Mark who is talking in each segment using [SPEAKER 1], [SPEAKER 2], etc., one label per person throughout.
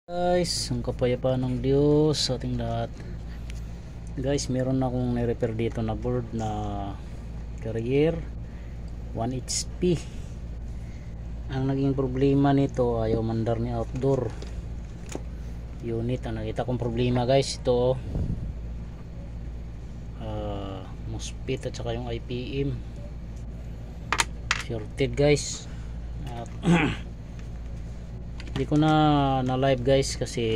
[SPEAKER 1] Guys, ang kapayapaan ng Diyos sa ating lahat. Guys, meron akong ni-repair dito na board na Carrier 1 HP. Ang naging problema nito, ayaw mandar ni outdoor unit. Ang nakita kong problema guys, ito MOSFET at saka yung IPM shorted guys. At hindi ko na live guys kasi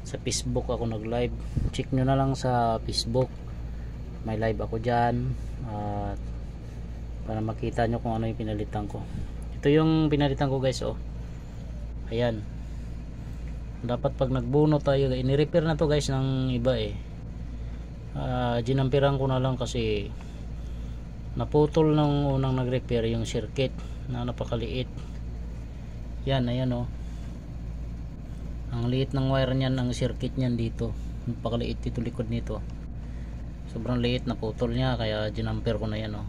[SPEAKER 1] sa Facebook ako nag live. Check nyo na lang sa Facebook, may live ako dyan, at para makita nyo kung ano yung pinalitan ko. Ito yung pinalitan ko guys, oh ayan. Dapat pag nagbuno tayo, ini-repair na to guys ng iba ginampiran ko na lang kasi naputol ng unang nag-repair yung circuit na napakaliit. Yan, ayan oh. Ang liit ng wire niyan, ang circuit niyan dito. Napakaliit dito likod nito. Sobrang liit, na putol niya kaya ginamper ko na yan oh.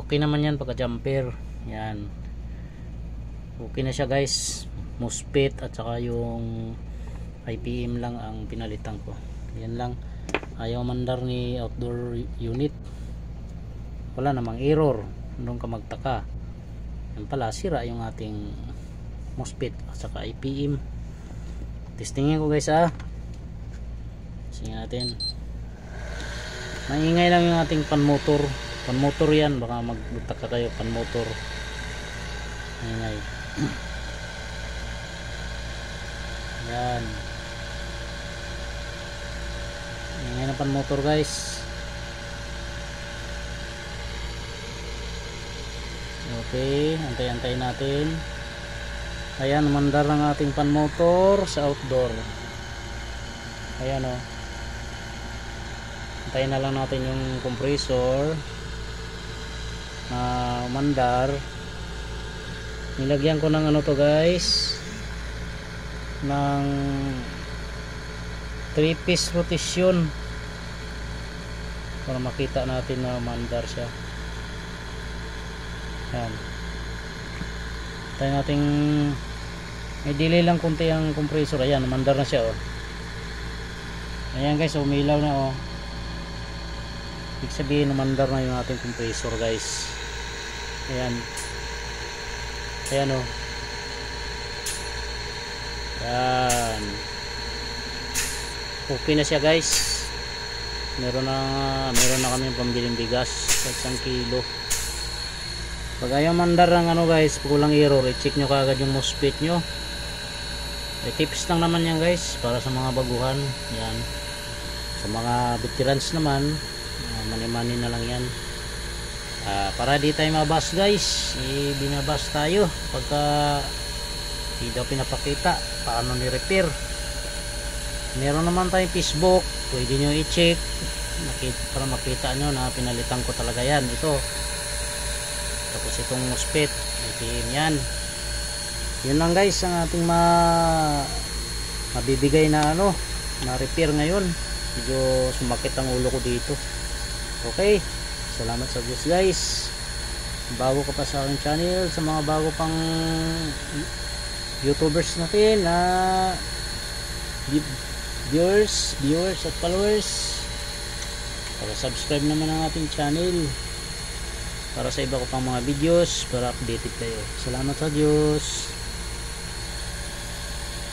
[SPEAKER 1] Okay naman yan pagka jumper. Yan. Okay na siya guys. MOSFET at saka yung IPM lang ang pinalitan ko. Yan lang. Ayaw mandar ni outdoor unit. Wala namang error. Doon ka magtaka. Yan pala, sira yung ating MOSFET at saka IPM. Testingin ko guys testingin natin. Maingay lang yung ating panmotor. Panmotor yan, baka magtaka kayo, panmotor. Maingay. Yan. Maingay na panmotor guys. Okay, antay-antay natin. Ayan, mandar ng ating panmotor sa outdoor. Ayan o. Antayin na lang natin yung compressor na mandar. Nilagyan ko ng ano to guys, ng 3-piece rotation para makita natin na mandar siya. Yan. Tayo nating may delay lang kunti ang compressor. Ayan, mandar na siya oh. Ayan guys, umilaw na oh. Ibig sabihin mandar na yung ating compressor guys. Ayan. Ayan oh. Ayan. Okay na siya guys. Meron na kami pambiling bigas sa 1 kilo. Pag ayaw mandar ng ano guys, kulang error, i-check nyo kaagad yung MOSFET nyo. Tips lang naman yan guys, para sa mga baguhan. Yan. Sa mga veterans naman, mani-mani na lang yan. Para di tayo mabas guys, binabas tayo pagka di daw pinapakita paano ni-repair. Meron naman tayong Facebook, pwede nyo i-check para makita nyo na pinalitan ko talaga yan. Ito. Tapos itong MOSFET, IPM yan. Yun lang guys ang ating mabibigay na na repair ngayon. Medyo sumakit ang ulo ko dito. Okay, salamat sa Diyos guys. Bago ka pa sa aking channel, sa mga bago pang YouTubers natin na viewers at followers, para subscribe naman ang ating channel para sa iba ko pang mga videos, para updated kayo. Salamat sa Diyos.